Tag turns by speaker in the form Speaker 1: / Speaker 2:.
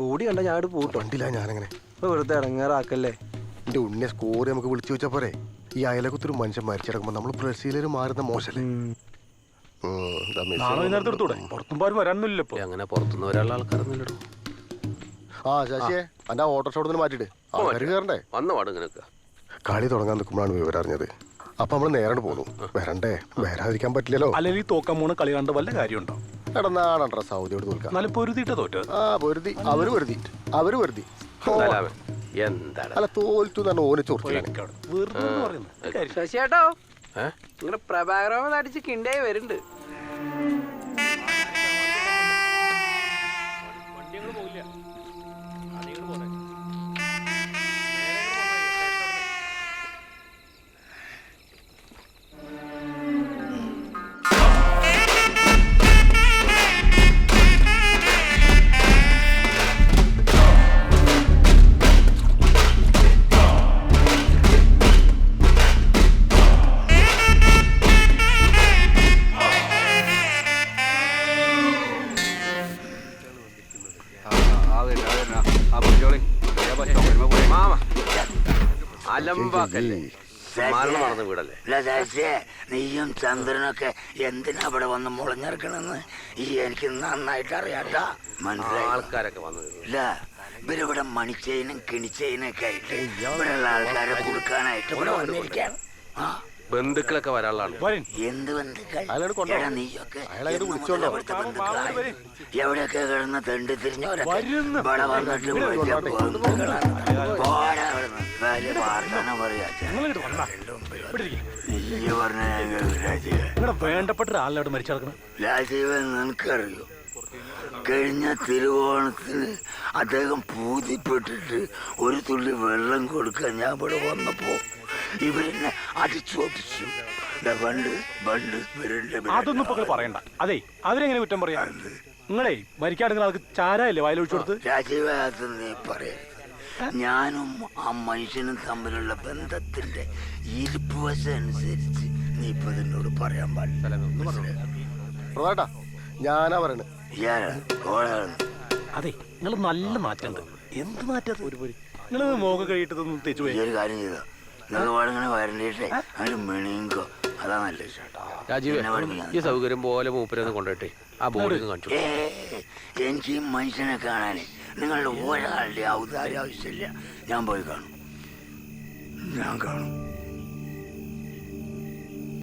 Speaker 1: Body കണ്ട ഞാൻ പോട്ടോ.
Speaker 2: കണ്ടില്ല ഞാനങ്ങനെ.
Speaker 1: ഇപ്പൊ വെറുതെ ഇടങ്ങാറാക്കല്ലേ.
Speaker 2: എന്റെ ഉണ്ണിയെ സ്കോർ നമുക്ക് വിളിച്ചു വെച്ചാ പോരെ. ഈ അയലകുത്തൊരു മനുഷ്യൻ മരിച്ചടക്കുമ്പോ നമ്മൾ ബ്രസീലിൽ മാറുന്ന മോശല്ലേ.
Speaker 3: അങ്ങനെ പുറത്തുനിന്ന് ഒരാളുടെ ആൾക്കാരൊന്നുമില്ലടോ.
Speaker 2: ആ ശശിയെ എന്റെ ഓട്ടോഷോടത്തിന് മാറ്റിട്ട് ആൾക്കാർ കയറണ്ടേ.
Speaker 3: വന്ന പാടിങ്ങനൊക്കെ
Speaker 2: കളി തുടങ്ങാൻ നിൽക്കുമ്പോഴാണ് വിവരം അറിഞ്ഞത്. അപ്പൊ നമ്മള് നേരെ പോന്നു. വരണ്ടേ, വരാതിരിക്കാൻ പറ്റില്ലല്ലോ.
Speaker 4: അല്ലെങ്കിൽ തോക്കാൻ പോണ കളി കണ്ട് വല്ല കാര്യമുണ്ടോ?
Speaker 2: എടന്നാണോ സൗദിയോട് തോൽക്കാം.
Speaker 4: തോറ്റത്
Speaker 2: പൊരുതി അവര് വെറുതി
Speaker 3: എന്താണ്
Speaker 2: അല്ല തോൽത്തു തന്നെ ഓനെ ചോർത്തില്ല.
Speaker 1: ശശിയേട്ടോ നിങ്ങളുടെ പ്രഭാകരൻ അടിച്ച് കിണ്ടായി വരുന്നുണ്ട്.
Speaker 5: നീയും ചന്ദ്രനൊക്കെ എന്തിനാ ഇവിടെ വന്ന് മുളഞ്ഞിറക്കണെന്ന് എനിക്ക് നന്നായിട്ട് അറിയാട്ടാ. മനസ്സിലായി.
Speaker 3: ആൾക്കാരൊക്കെ വന്നത്
Speaker 5: ഇല്ല, ഇവരിവിടെ മണിച്ചേനും കിണിച്ചേനൊക്കെ ആയിട്ട് ഇവിടെയുള്ള ആൾക്കാരെ കൊടുക്കാനായിട്ട് ഇവിടെ വന്നിരിക്കാണ്.
Speaker 3: ബന്ധുക്കളൊക്കെ വരാനുള്ളതാണ്.
Speaker 5: എന്ത് ബന്ധുക്കൾ? നീയൊക്കെ എവിടെയൊക്കെ കിടന്ന് തെണ്ടി തിരിഞ്ഞവരൊക്കെ ഇവിടെ വന്നിട്ട്
Speaker 4: വേണ്ടപ്പെട്ട ഒരാളോട് മരിച്ചു.
Speaker 5: രാജീവൻ നിനക്കറിയോ, കഴിഞ്ഞ തിരുവോണത്തിന് അദ്ദേഹം പൂതിപ്പെട്ടിട്ട് ഒരു തുള്ളി വെള്ളം കൊടുക്കാൻ ഞാൻ ഇവിടെ വന്നപ്പോ ഇവരെന്നെ അടിച്ചോട്ടിച്ചു.
Speaker 4: അതൊന്നും ഇപ്പൊ പറയണ്ട. അതെ, അവരെങ്ങനെ കുറ്റം പറയാ? നിങ്ങളെ മരിക്കാണെങ്കിൽ ആൾക്ക് ചാരല്ലേ വായിലൊഴിച്ചു കൊടുത്ത്?
Speaker 5: രാജീവ, അത് നീ പറയരുത്. ഞാനും ആ മനുഷ്യനും തമ്മിലുള്ള ബന്ധത്തിന്റെ ഇരിപ്പ് വശം അനുസരിച്ച് നീ ഇപ്പൊ എന്നോട് പറയാൻ പാടില്ല.
Speaker 2: ഞാനാ പറയണേ.
Speaker 4: അതെ, നിങ്ങൾ നല്ല നാറ്റുണ്ട്. എന്ത് നാറ്റത്? നിങ്ങൾ മോഹം കഴിയിട്ടതൊന്നും തെച്ചു പോയി.
Speaker 5: ഒരു കാര്യം ചെയ്തോ, നിങ്ങളിങ്ങനെ വരണ്ടിട്ടേ അതിന് മെണിങ്കോ, അതാ നല്ല
Speaker 3: രാജീവ്. ഈ സൗകര്യം പോലെ മൂപ്പരൊന്ന് കൊണ്ടുപോട്ടെ, ആ ബോർഡ് കാണിച്ചു.
Speaker 5: എനിക്ക് ഈ മനുഷ്യനെ കാണാനേ നിങ്ങളുടെ ഒരാളുടെ ഔദാര്യം ആവശ്യമില്ല. ഞാൻ പോയി കാണും, ഞാൻ കാണും.